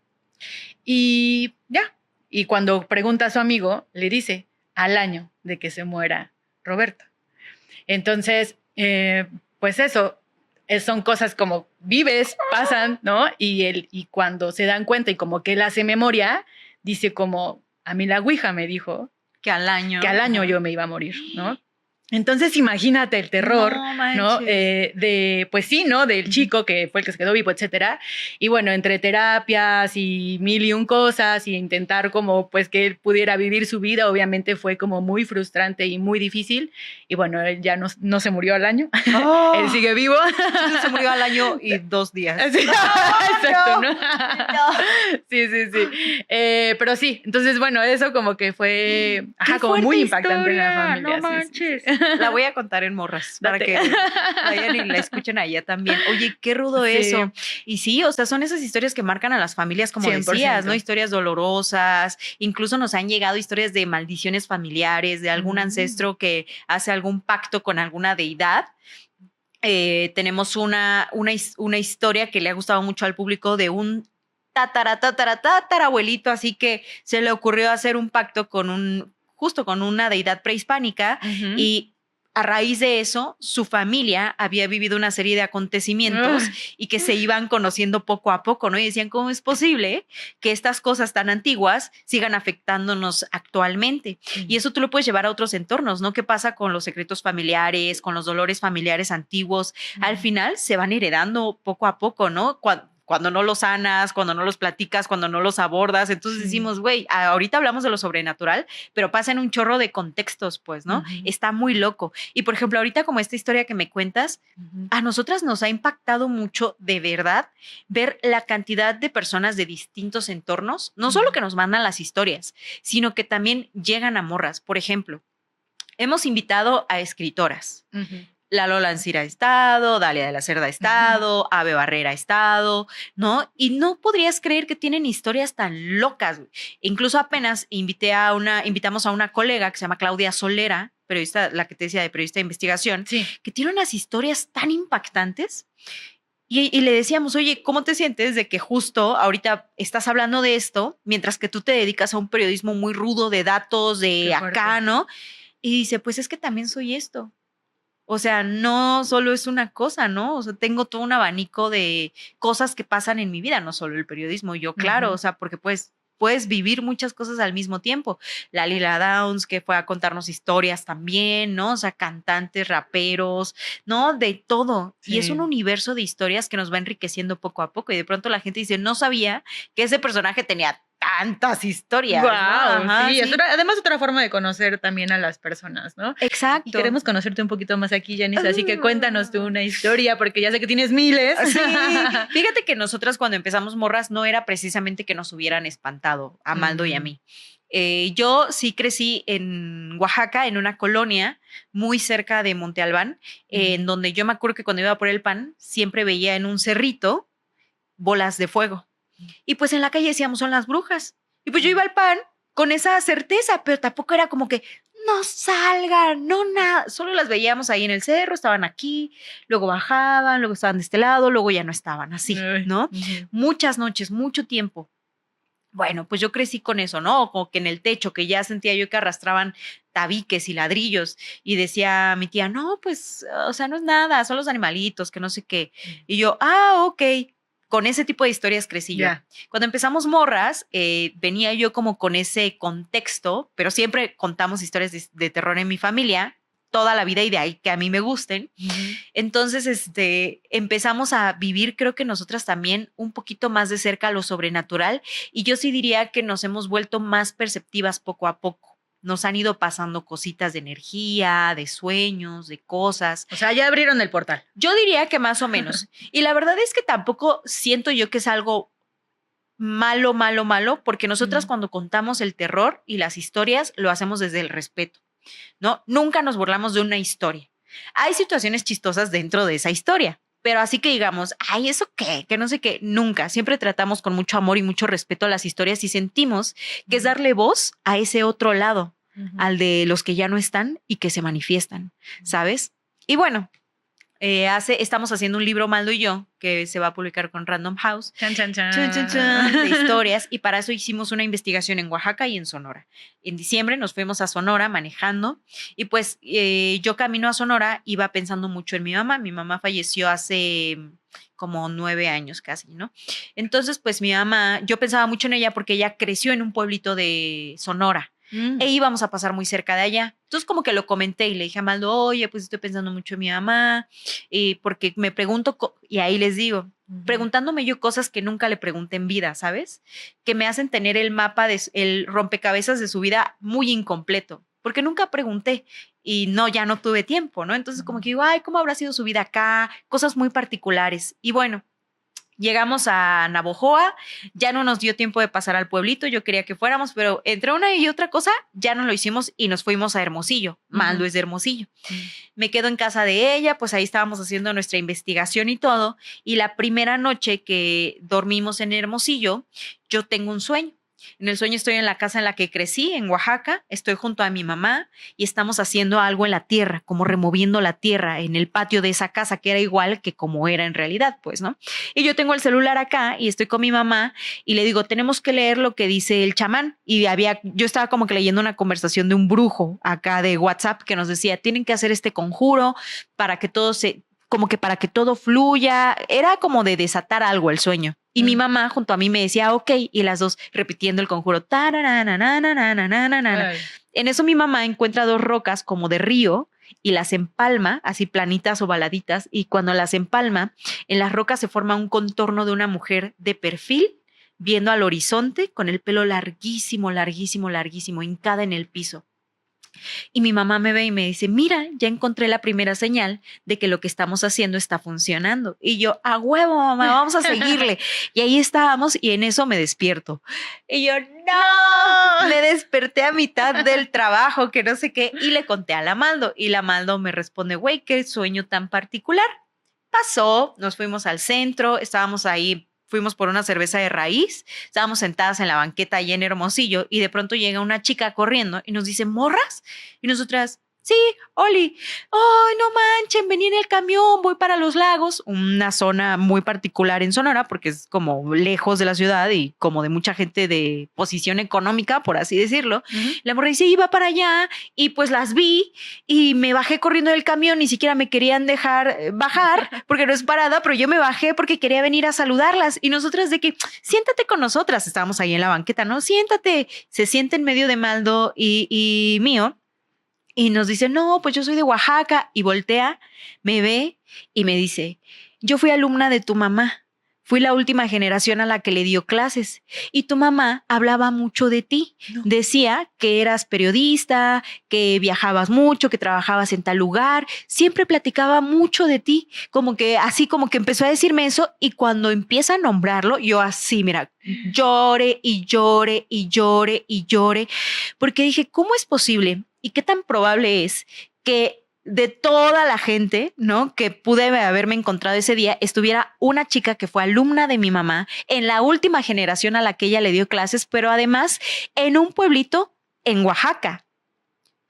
y ya. Y cuando pregunta a su amigo, le dice al año de que se muera Roberto. Entonces, pues eso, son cosas como vives, pasan, ¿no? Y cuando se dan cuenta y como que él hace memoria, dice como, a mí la Ouija me dijo que al año yo me iba a morir, ¿no? Entonces imagínate el terror, ¿no? Pues sí, ¿no? Del chico que fue el que se quedó vivo, etcétera. Y bueno, entre terapias y mil y un cosas y intentar como pues que él pudiera vivir su vida, obviamente fue como muy frustrante y muy difícil. Y bueno, él ya no se murió al año. Oh, él sigue vivo. Se murió al año y 2 días. Sí, exacto, ¿no? Sí. Pero sí, entonces bueno, eso como que fue como muy impactante en la familia. No manches. Sí. La voy a contar en Morras para que vayan y la escuchen allá también. Oye, qué rudo eso. Y sí, o sea, son esas historias que marcan a las familias, como 100%. Decías, ¿no? Historias dolorosas. Incluso nos han llegado historias de maldiciones familiares, de algún ancestro que hace algún pacto con alguna deidad. Tenemos una historia que le ha gustado mucho al público de un tatarabuelito, así que se le ocurrió hacer un pacto justo con una deidad prehispánica y a raíz de eso, su familia había vivido una serie de acontecimientos y que se iban conociendo poco a poco, ¿no? Y decían, ¿cómo es posible que estas cosas tan antiguas sigan afectándonos actualmente? Y eso tú lo puedes llevar a otros entornos, ¿no? ¿Qué pasa con los secretos familiares, con los dolores familiares antiguos? Al final se van heredando poco a poco, ¿no? Cuando no los sanas, cuando no los platicas, cuando no los abordas. Entonces decimos, güey, ahorita hablamos de lo sobrenatural, pero pasa en un chorro de contextos, pues, ¿no? Está muy loco. Y, por ejemplo, ahorita como esta historia que me cuentas, a nosotras nos ha impactado mucho, de verdad, ver la cantidad de personas de distintos entornos, no solo que nos mandan las historias, sino que también llegan a Morras. Por ejemplo, hemos invitado a escritoras. La Lola Ancira ha estado, Dalia de la Cerda ha estado, Ave Barrera ha estado, ¿no? Y no podrías creer que tienen historias tan locas. Incluso apenas invitamos a una colega que se llama Claudia Solera, periodista, la que te decía de periodista de investigación, que tiene unas historias tan impactantes. Y le decíamos, oye, ¿cómo te sientes de que justo ahorita estás hablando de esto, mientras que tú te dedicas a un periodismo muy rudo de datos, de acá, ¿no? Y dice, pues es que también soy esto. O sea, no solo es una cosa, ¿no? O sea, tengo todo un abanico de cosas que pasan en mi vida, no solo el periodismo. Yo, claro, o sea, porque puedes vivir muchas cosas al mismo tiempo. La Lila Downs, que fue a contarnos historias también, ¿no? O sea, cantantes, raperos, ¿no? De todo. Sí. Y es un universo de historias que nos va enriqueciendo poco a poco. Y de pronto la gente dice, no sabía que ese personaje tenía tantas historias. Wow, ¿no? Ajá, sí. Además, otra forma de conocer también a las personas, ¿no? Exacto. Y queremos conocerte un poquito más aquí, Janice, así que cuéntanos tú una historia, porque ya sé que tienes miles. Sí. Fíjate que nosotras cuando empezamos Morras no era precisamente que nos hubieran espantado a Maldo y a mí. Yo sí crecí en Oaxaca, en una colonia muy cerca de Monte Albán, en donde yo me acuerdo que cuando iba por el pan siempre veía en un cerrito bolas de fuego. Y pues en la calle decíamos, son las brujas. Y pues yo iba al pan con esa certeza, pero tampoco era como que no salgan, no nada. Solo las veíamos ahí en el cerro, estaban aquí, luego bajaban, luego estaban de este lado, luego ya no estaban, así, ¿no? Muchas noches, mucho tiempo. Bueno, pues yo crecí con eso, ¿no? Como que en el techo, que ya sentía yo que arrastraban tabiques y ladrillos. Y decía mi tía, no, pues, o sea, no es nada, son los animalitos, que no sé qué. Y yo, ok. Con ese tipo de historias crecí yo. Cuando empezamos Morras, venía yo como con ese contexto, pero siempre contamos historias de terror en mi familia, toda la vida, y de ahí que a mí me gusten. Entonces, empezamos a vivir, creo que nosotras también, un poquito más de cerca lo sobrenatural, y yo sí diría que nos hemos vuelto más perceptivas poco a poco, nos han ido pasando cositas de energía, de sueños, de cosas. O sea, ya abrieron el portal. Yo diría que más o menos. Y la verdad es que tampoco siento yo que es algo malo, porque nosotras cuando contamos el terror y las historias lo hacemos desde el respeto, ¿no? Nunca nos burlamos de una historia. Hay situaciones chistosas dentro de esa historia, pero así que digamos, ay, ¿eso qué? Que no sé qué, nunca. Siempre tratamos con mucho amor y mucho respeto a las historias y sentimos que es darle voz a ese otro lado, al de los que ya no están y que se manifiestan, ¿sabes? Y bueno, estamos haciendo un libro, Maldo y yo, que se va a publicar con Random House. Chan, chan, chan. Chun, chun, chun, de historias, y para eso hicimos una investigación en Oaxaca y en Sonora. En diciembre nos fuimos a Sonora manejando y pues yo camino a Sonora iba pensando mucho en mi mamá. Mi mamá falleció hace como 9 años casi, ¿no? Entonces pues mi mamá, yo pensaba mucho en ella porque ella creció en un pueblito de Sonora. E íbamos a pasar muy cerca de allá. Entonces como que lo comenté y le dije a Maldo, oye, pues estoy pensando mucho en mi mamá, porque me pregunto, y ahí les digo, preguntándome yo cosas que nunca le pregunté en vida, ¿sabes? Que me hacen tener el mapa, el rompecabezas de su vida muy incompleto, porque nunca pregunté y no, ya no tuve tiempo, ¿no? Entonces como que digo, ay, ¿cómo habrá sido su vida acá? Cosas muy particulares. Y bueno, llegamos a Navojoa, ya no nos dio tiempo de pasar al pueblito, yo quería que fuéramos, pero entre una y otra cosa ya no lo hicimos y nos fuimos a Hermosillo. Maldo es de Hermosillo. Me quedo en casa de ella, pues ahí estábamos haciendo nuestra investigación y todo, y la primera noche que dormimos en Hermosillo, yo tengo un sueño. En el sueño estoy en la casa en la que crecí, en Oaxaca, estoy junto a mi mamá y estamos haciendo algo en la tierra, como removiendo la tierra en el patio de esa casa que era igual que como era en realidad, pues, ¿no? Y yo tengo el celular acá y estoy con mi mamá y le digo, tenemos que leer lo que dice el chamán. Y yo estaba como que leyendo una conversación de un brujo acá de WhatsApp que nos decía, tienen que hacer este conjuro para que como que para que todo fluya, era como de desatar algo el sueño. Y mi mamá junto a mí me decía, ok, y las dos repitiendo el conjuro. En eso mi mamá encuentra 2 rocas como de río y las empalma, así planitas ovaladitas, y cuando las empalma, en las rocas se forma un contorno de una mujer de perfil, viendo al horizonte, con el pelo larguísimo, hincada en el piso. Y mi mamá me ve y me dice, mira, ya encontré la primera señal de que lo que estamos haciendo está funcionando. Y yo, a huevo, mamá, vamos a seguirle. Y ahí estábamos y en eso me despierto. Y yo, no, me desperté a mitad del trabajo, que no sé qué, y le conté a la Maldo. Y la Maldo me responde, güey, qué sueño tan particular. Pasó, nos fuimos al centro, estábamos ahí. Fuimos por una cerveza de raíz, estábamos sentadas en la banqueta allá en Hermosillo y de pronto llega una chica corriendo y nos dice, ¿morras? Y nosotras, sí, Oli, ay, no manchen, vení en el camión, voy para Los Lagos, una zona muy particular en Sonora porque es como lejos de la ciudad y como de mucha gente de posición económica, por así decirlo. La morra dice, iba para allá y pues las vi y me bajé corriendo del camión, ni siquiera me querían dejar bajar porque no es parada, pero yo me bajé porque quería venir a saludarlas y nosotras de que, siéntate con nosotras, estábamos ahí en la banqueta, ¿no? Siéntate, se siente en medio de Maldo y mío. Y nos dice, no, pues yo soy de Oaxaca. Y voltea, me ve y me dice, yo fui alumna de tu mamá. Fui la última generación a la que le dio clases. Y tu mamá hablaba mucho de ti. No. Decía que eras periodista, que viajabas mucho, que trabajabas en tal lugar. Siempre platicaba mucho de ti. Como que así como que empezó a decirme eso. Y cuando empieza a nombrarlo, yo así, mira, lloré y lloré y lloré y lloré. Porque dije, ¿cómo es posible? ¿Y qué tan probable es que de toda la gente, ¿no?, que pude haberme encontrado ese día, estuviera una chica que fue alumna de mi mamá en la última generación a la que ella le dio clases, pero además en un pueblito en Oaxaca?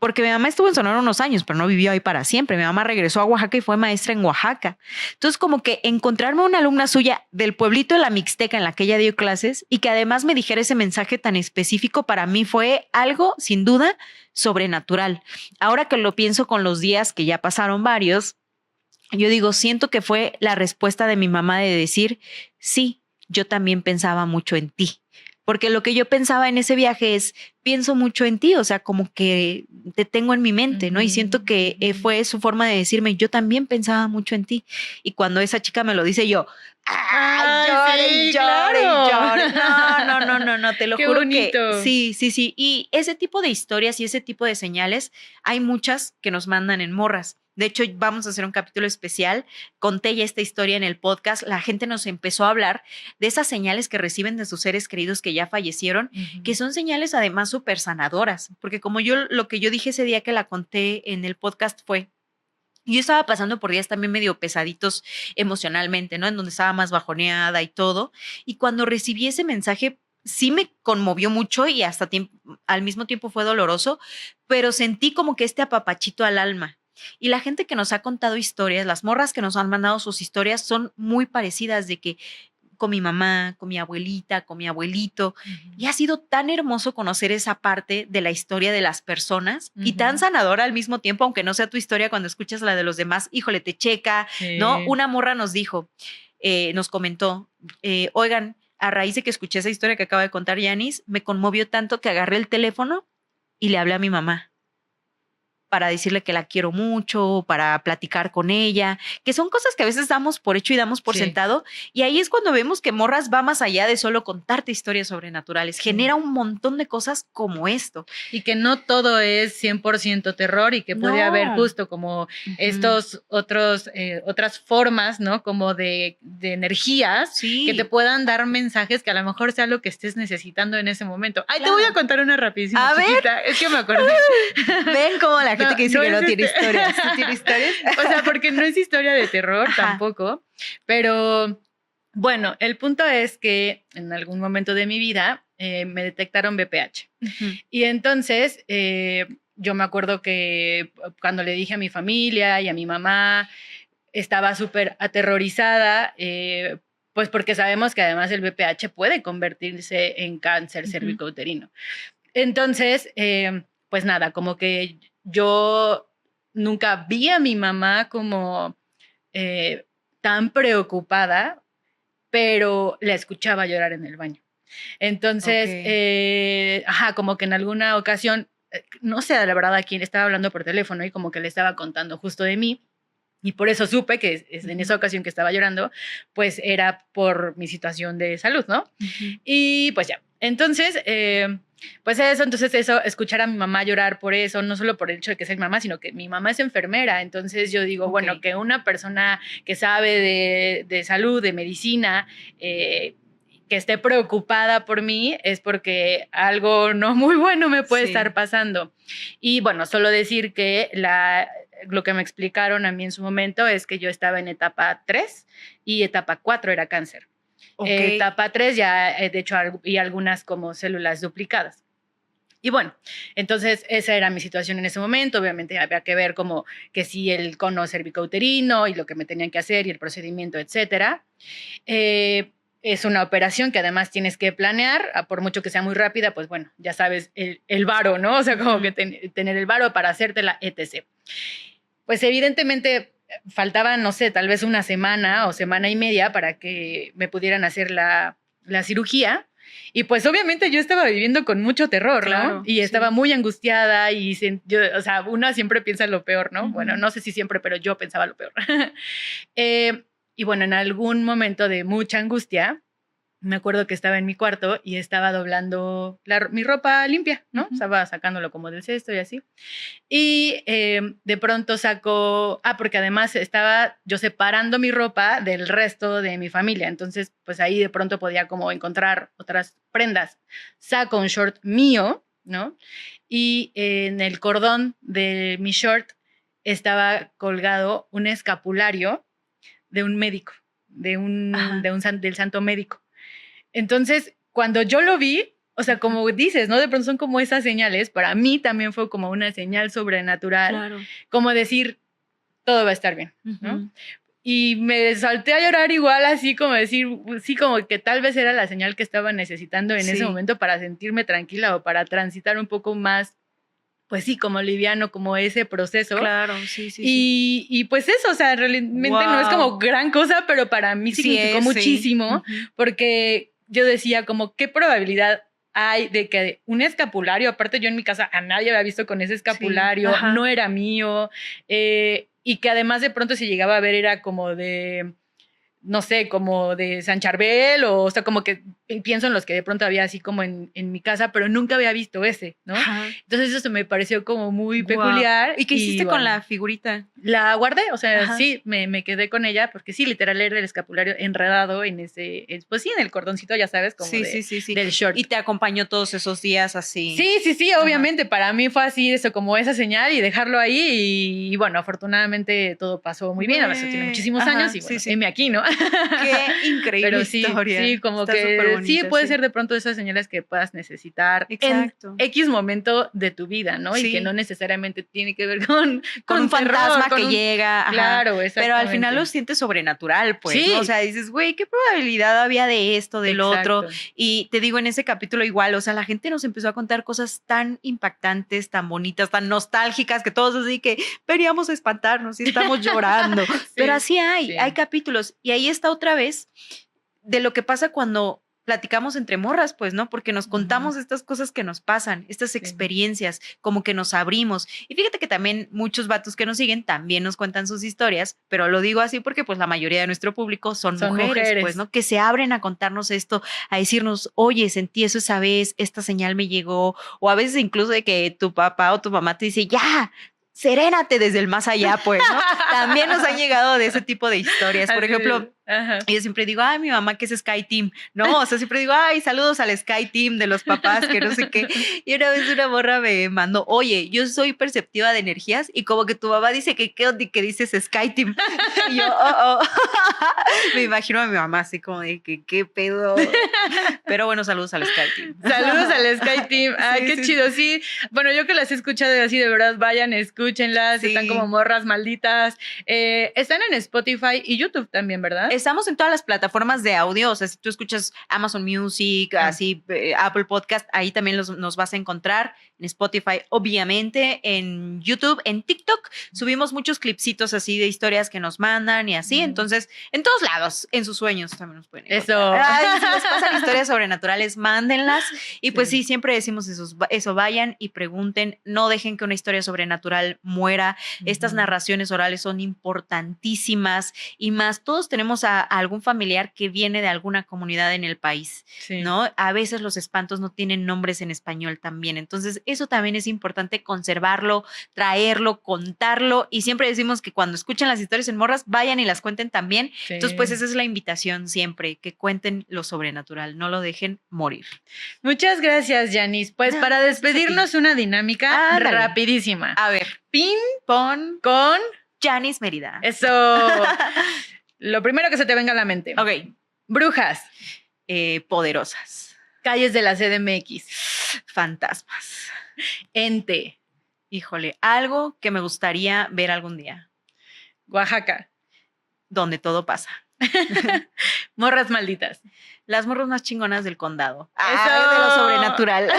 Porque mi mamá estuvo en Sonora unos años, pero no vivió ahí para siempre. Mi mamá regresó a Oaxaca y fue maestra en Oaxaca. Entonces, como que encontrarme una alumna suya del pueblito de la Mixteca en la que ella dio clases y que además me dijera ese mensaje tan específico, para mí fue algo, sin duda, sobrenatural. Ahora que lo pienso con los días que ya pasaron varios, yo digo, siento que fue la respuesta de mi mamá de decir, sí, yo también pensaba mucho en ti. Porque lo que yo pensaba en ese viaje es, pienso mucho en ti, o sea, como que te tengo en mi mente, ¿no? Y siento que fue su forma de decirme, yo también pensaba mucho en ti. Y cuando esa chica me lo dice, yo, ¡ay, llore, sí, llore, claro! llore! No, te lo Qué juro bonito. que sí. Y ese tipo de historias y ese tipo de señales, hay muchas que nos mandan en morras. De hecho, vamos a hacer un capítulo especial. Conté ya esta historia en el podcast. La gente nos empezó a hablar de esas señales que reciben de sus seres queridos que ya fallecieron, que son señales además súper sanadoras. Porque como lo que yo dije ese día que la conté en el podcast fue, yo estaba pasando por días también medio pesaditos emocionalmente, ¿no? En donde estaba más bajoneada y todo. Y cuando recibí ese mensaje, sí me conmovió mucho y hasta al mismo tiempo fue doloroso, pero sentí como que este apapachito al alma. Y la gente que nos ha contado historias, las morras que nos han mandado sus historias, son muy parecidas de que con mi mamá, con mi abuelita, con mi abuelito. Y ha sido tan hermoso conocer esa parte de la historia de las personas y tan sanadora al mismo tiempo, aunque no sea tu historia, cuando escuchas la de los demás, híjole, te checa, ¿no? Una morra nos dijo, nos comentó, oigan, a raíz de que escuché esa historia que acaba de contar Yanis, me conmovió tanto que agarré el teléfono y le hablé a mi mamá para decirle que la quiero mucho, para platicar con ella, que son cosas que a veces damos por hecho y damos por sentado. Y ahí es cuando vemos que Morras va más allá de solo contarte historias sobrenaturales. Genera un montón de cosas como esto. Y que no todo es 100% terror y que puede haber justo como estos otras formas, ¿no? Como de energías que te puedan dar mensajes que a lo mejor sea lo que estés necesitando en ese momento. Ay, te voy a contar una rapidísima, chiquita. Es que me acordé. Ven cómo la gente que dice que no tiene historias. ¿Tú tienes historias? O sea, porque no es historia de terror tampoco, pero bueno, el punto es que en algún momento de mi vida me detectaron BPH. Y entonces yo me acuerdo que cuando le dije a mi familia y a mi mamá, estaba súper aterrorizada, pues porque sabemos que además el BPH puede convertirse en cáncer cervicouterino. Entonces, pues nada, como que yo nunca vi a mi mamá como tan preocupada, pero la escuchaba llorar en el baño. Entonces, como que en alguna ocasión, no sé la verdad a quién estaba hablando por teléfono y como que le estaba contando justo de mí. Y por eso supe que en esa ocasión que estaba llorando, pues era por mi situación de salud, ¿no? Y pues ya. Entonces, pues eso, escuchar a mi mamá llorar por eso, no solo por el hecho de que sea mi mamá, sino que mi mamá es enfermera. Entonces yo digo, bueno, que una persona que sabe de salud, de medicina, que esté preocupada por mí es porque algo no muy bueno me puede estar pasando. Y bueno, solo decir que lo que me explicaron a mí en su momento es que yo estaba en etapa 3 y etapa 4 era cáncer. Etapa 3 ya, de hecho, y algunas como células duplicadas. Y bueno, entonces esa era mi situación en ese momento. Obviamente había que ver como que si el cono cervicouterino y lo que me tenían que hacer y el procedimiento, etcétera. Es una operación que además tienes que planear, por mucho que sea muy rápida, pues bueno, ya sabes, el varo, ¿no? O sea, como que tener el varo para hacértela, etc. Pues evidentemente faltaba, no sé, tal vez una semana o semana y media para que me pudieran hacer la cirugía. Y pues obviamente yo estaba viviendo con mucho terror, ¿no? Y estaba muy angustiada y yo, o sea, una siempre piensa lo peor, ¿no? Bueno, no sé si siempre, pero yo pensaba lo peor. Y bueno, en algún momento de mucha angustia, me acuerdo que estaba en mi cuarto y estaba doblando mi ropa limpia, ¿no? Estaba sacándolo como del cesto y así. Y de pronto saco, porque además estaba yo separando mi ropa del resto de mi familia. Entonces, pues ahí de pronto podía como encontrar otras prendas. Saco un short mío, ¿no? Y en el cordón de mi short estaba colgado un escapulario de un médico, del santo médico. Entonces, cuando yo lo vi, o sea, como dices, ¿no? De pronto son como esas señales. Para mí también fue como una señal sobrenatural, como decir, todo va a estar bien, ¿no? Y me salté a llorar igual, así como decir, sí, como que tal vez era la señal que estaba necesitando en ese momento para sentirme tranquila o para transitar un poco más, pues sí, como liviano, como ese proceso. Claro, sí. Y pues eso, o sea, realmente no es como gran cosa, pero para mí significó muchísimo, porque yo decía como, ¿qué probabilidad hay de que un escapulario, aparte yo en mi casa a nadie había visto con ese escapulario, Sí, no era mío, y que además de pronto se llegaba a ver era como de, no sé, como de San Charbel, o sea, como que pienso en los que de pronto había así como en mi casa, pero nunca había visto ese, ¿no? Ajá. Entonces eso se me pareció como muy Guau. peculiar. ¿Y qué hiciste con bueno, la figurita? la guardé, o sea, Ajá. sí, me quedé con ella, porque sí, literal era el escapulario enredado en ese, pues sí, en el cordoncito, ya sabes, como Sí, sí. del short. Y te acompañó todos esos días así. Sí, obviamente, para mí fue así eso, como esa señal y dejarlo ahí y bueno, afortunadamente todo pasó muy bien, a veces tiene muchísimos Ajá, años y bueno, heme aquí, ¿no? Qué increíble Pero sí, historia. sí, como Está que superbonita, sí puede ser de pronto esas señales que puedas necesitar Exacto. en X momento de tu vida, ¿no? Sí. Y que no necesariamente tiene que ver con un terror, fantasma con que llega. Ajá. Claro, exactamente. Pero al final lo sientes sobrenatural, pues, Sí. ¿no? O sea, dices, güey, ¿qué probabilidad había de esto, del Exacto. otro? Y te digo, en ese capítulo igual, o sea, la gente nos empezó a contar cosas tan impactantes, tan bonitas, tan nostálgicas, que todos así que veníamos a espantarnos y estamos llorando. Sí, Pero así hay sí. capítulos. Y ahí está otra vez de lo que pasa cuando platicamos entre morras, pues, ¿no? Porque nos contamos estas cosas que nos pasan, estas experiencias, como que nos abrimos. Y fíjate que también muchos vatos que nos siguen también nos cuentan sus historias, pero lo digo así porque pues la mayoría de nuestro público son mujeres, pues, ¿no? Que se abren a contarnos esto, a decirnos, oye, sentí eso esa vez, esta señal me llegó, o a veces incluso de que tu papá o tu mamá te dice, ya, serénate desde el más allá, pues, ¿no? También nos han llegado de ese tipo de historias. Por ejemplo, yo siempre digo, ay, mi mamá que es Sky Team, ¿no? O sea, siempre digo, ay, saludos al Sky Team de los papás, que no sé qué. Y una vez una morra me mandó, oye, yo soy perceptiva de energías y como que tu mamá dice que dices Sky Team. Y yo, me imagino a mi mamá así como de que qué pedo. Pero bueno, saludos al Sky Team. Saludos al Sky Team. Ay, qué chido, sí. Bueno, yo que las he escuchado así, de verdad, vayan, escúchenlas. Sí. Están como morras malditas. Están en Spotify y YouTube también, ¿verdad? Estamos en todas las plataformas de audio, o sea, si tú escuchas Amazon Music, así Apple Podcast, ahí también nos vas a encontrar, en Spotify, obviamente, en YouTube, en TikTok, subimos muchos clipsitos así de historias que nos mandan y así, entonces, en todos lados, en sus sueños también nos pueden encontrar. Eso. Ay, si les pasan historias sobrenaturales, mándenlas, y pues sí, siempre decimos eso, vayan y pregunten, no dejen que una historia sobrenatural muera, estas narraciones orales son importantísimas, y más, todos tenemos a algún familiar que viene de alguna comunidad en el país, ¿no? A veces los espantos no tienen nombres en español también, entonces eso también es importante conservarlo, traerlo, contarlo, y siempre decimos que cuando escuchen las historias en morras, vayan y las cuenten también, entonces pues esa es la invitación siempre, que cuenten lo sobrenatural, no lo dejen morir. Muchas gracias, Janice. Pues para despedirnos una dinámica rapidísima. A ver. Ping pong con Janice Mérida. Eso. Lo primero que se te venga a la mente. Ok. Brujas. Poderosas. Calles de la CDMX. Fantasmas. Ente. Híjole, algo que me gustaría ver algún día. Oaxaca. Donde todo pasa. Morras malditas. Las morras más chingonas del condado. Eso. De lo sobrenatural.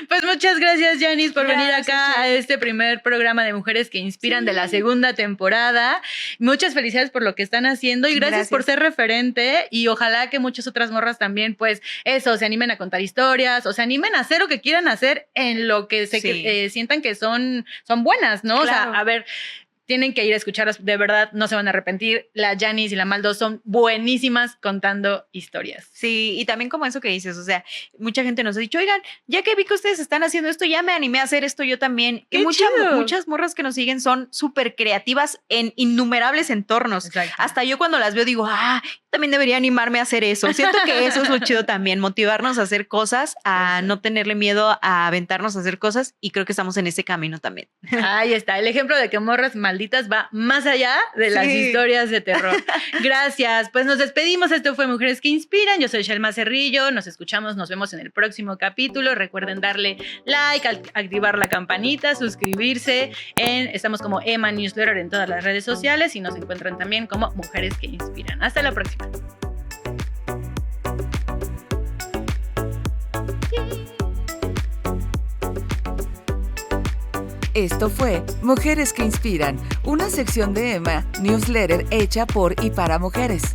Pues muchas gracias, Janice, por venir acá a este primer programa de Mujeres que Inspiran de la segunda temporada. Muchas felicidades por lo que están haciendo y gracias por ser referente, y ojalá que muchas otras morras también, pues eso, se animen a contar historias o se animen a hacer lo que quieran hacer en lo que se sientan que son buenas, ¿no? Claro. O sea, a ver, tienen que ir a escucharlas, de verdad, no se van a arrepentir. La Janice y la Maldo son buenísimas contando historias. Sí, y también como eso que dices, o sea, mucha gente nos ha dicho, oigan, ya que vi que ustedes están haciendo esto, ya me animé a hacer esto yo también. Y muchas morras que nos siguen son súper creativas en innumerables entornos. Exacto. Hasta yo cuando las veo digo, también debería animarme a hacer eso. Siento que eso es lo chido también, motivarnos a hacer cosas, a no tenerle miedo a aventarnos a hacer cosas, y creo que estamos en ese camino también. Ahí está, el ejemplo de que morras malditas va más allá de las historias de terror. Gracias, pues nos despedimos. Esto fue Mujeres que Inspiran. Yo soy Shelma Cerrillo. Nos escuchamos, nos vemos en el próximo capítulo. Recuerden darle like, activar la campanita, suscribirse. Estamos como Emma Newsletter en todas las redes sociales y nos encuentran también como Mujeres que Inspiran. Hasta la próxima. Esto fue Mujeres que Inspiran, una sección de Emma Newsletter hecha por y para mujeres.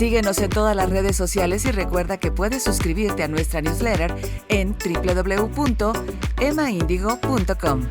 Síguenos en todas las redes sociales y recuerda que puedes suscribirte a nuestra newsletter en www.emaindigo.com.